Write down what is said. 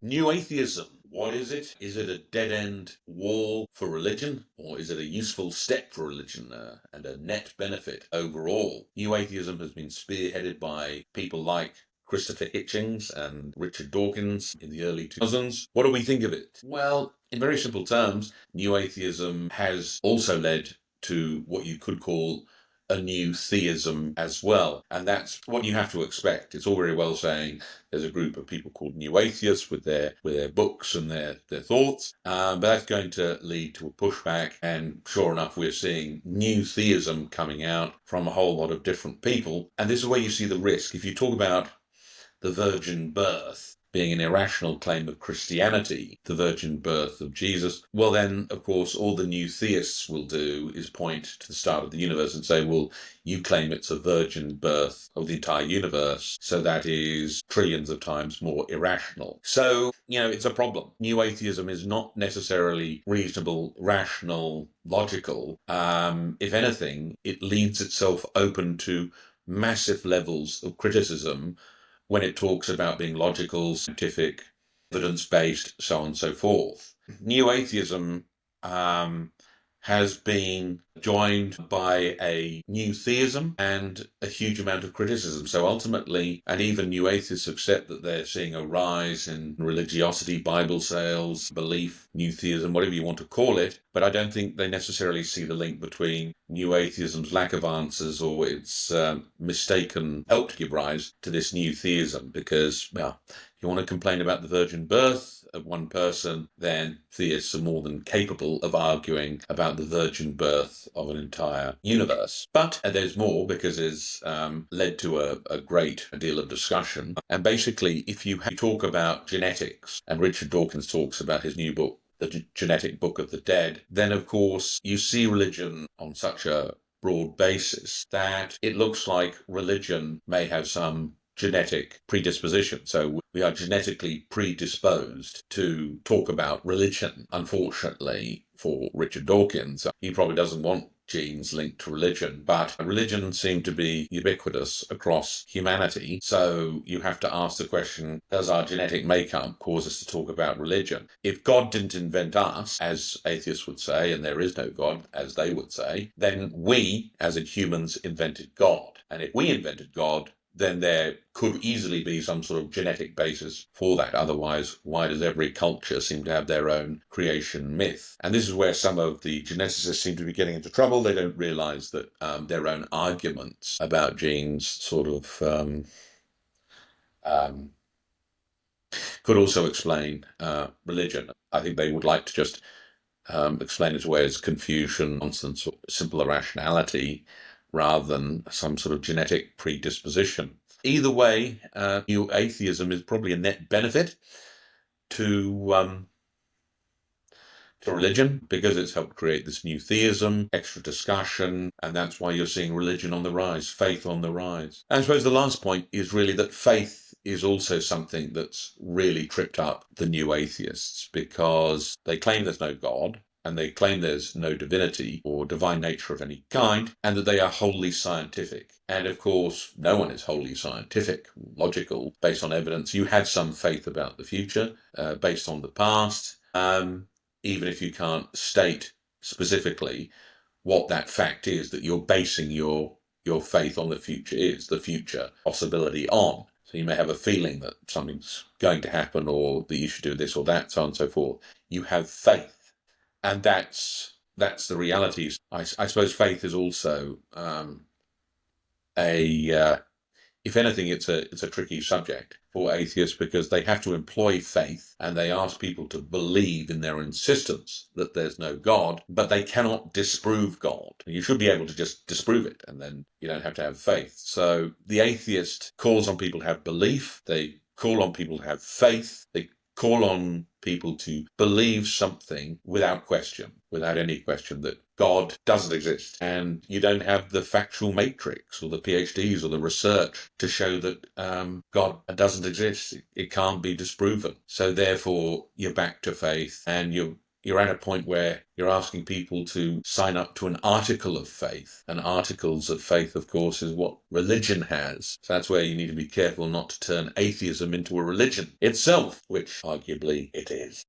New atheism. What is it? Is it a dead-end wall for religion, or is it a useful step for religion and a net benefit overall? New atheism has been spearheaded by people like Christopher Hitchens and Richard Dawkins in the early 2000s. What do we think of it? Well, in very simple terms, new atheism has also led to what you could call a new theism as well. And that's what you have to expect. It's all very well saying there's a group of people called new atheists with their books and their thoughts, but that's going to lead to a pushback. And sure enough, we're seeing new theism coming out from a whole lot of different people. And this is where you see the risk. If you talk about the virgin birth being an irrational claim of Christianity, the virgin birth of Jesus, well then, of course, all the new theists will do is point to the start of the universe and say, well, you claim it's a virgin birth of the entire universe, so that is trillions of times more irrational. So, it's a problem. New atheism is not necessarily reasonable, rational, logical. If anything, it leaves itself open to massive levels of criticism when it talks about being logical, scientific, evidence-based, so on and so forth. New atheism has been joined by a new theism and a huge amount of criticism. So ultimately, and even new atheists accept that they're seeing a rise in religiosity, Bible sales, belief, new theism, whatever you want to call it. But I don't think they necessarily see the link between new atheism's lack of answers or its mistaken help to give rise to this new theism. Because, well, you want to complain about the virgin birth of one person, then theists are more than capable of arguing about the virgin birth of an entire universe. But there's more, because it's led to a great deal of discussion. And basically, if you talk about genetics, and Richard Dawkins talks about his new book, The Genetic Book of the Dead, then of course you see religion on such a broad basis that it looks like religion may have some genetic predisposition. So we are genetically predisposed to talk about religion. Unfortunately for Richard Dawkins, he probably doesn't want genes linked to religion, but religion seemed to be ubiquitous across humanity. So you have to ask the question, does our genetic makeup cause us to talk about religion? If God didn't invent us, as atheists would say, and there is no God, as they would say, then we, as in humans, invented God. And if we invented God, then there could easily be some sort of genetic basis for that. Otherwise, why does every culture seem to have their own creation myth? And this is where some of the geneticists seem to be getting into trouble. They don't realize that their own arguments about genes sort of could also explain religion. I think they would like to just explain it away as confusion, nonsense, or simple irrationality, rather than some sort of genetic predisposition. Either way, new atheism is probably a net benefit to religion, because it's helped create this new theism, extra discussion, and that's why you're seeing religion on the rise, faith on the rise. And I suppose the last point is really that faith is also something that's really tripped up the new atheists, because they claim there's no God, and they claim there's no divinity or divine nature of any kind, and that they are wholly scientific. And of course, no one is wholly scientific, logical, based on evidence. You have some faith about the future, based on the past, even if you can't state specifically what that fact is that you're basing your faith on the future possibility on. So you may have a feeling that something's going to happen, or that you should do this or that, so on and so forth. You have faith. And that's the reality. I suppose faith is also if anything, it's a tricky subject for atheists, because they have to employ faith, and they ask people to believe in their insistence that there's no God, but they cannot disprove God. You should be able to just disprove it, and then you don't have to have faith. So the atheist calls on people to have belief. They call on people to have faith. They call on people to believe something without question, without any question, that God doesn't exist. And you don't have the factual matrix or the PhDs or the research to show that God doesn't exist. It can't be disproven. So therefore, you're back to faith, and you're you're at a point where you're asking people to sign up to an article of faith. And articles of faith, of course, is what religion has. So that's where you need to be careful not to turn atheism into a religion itself, which arguably it is.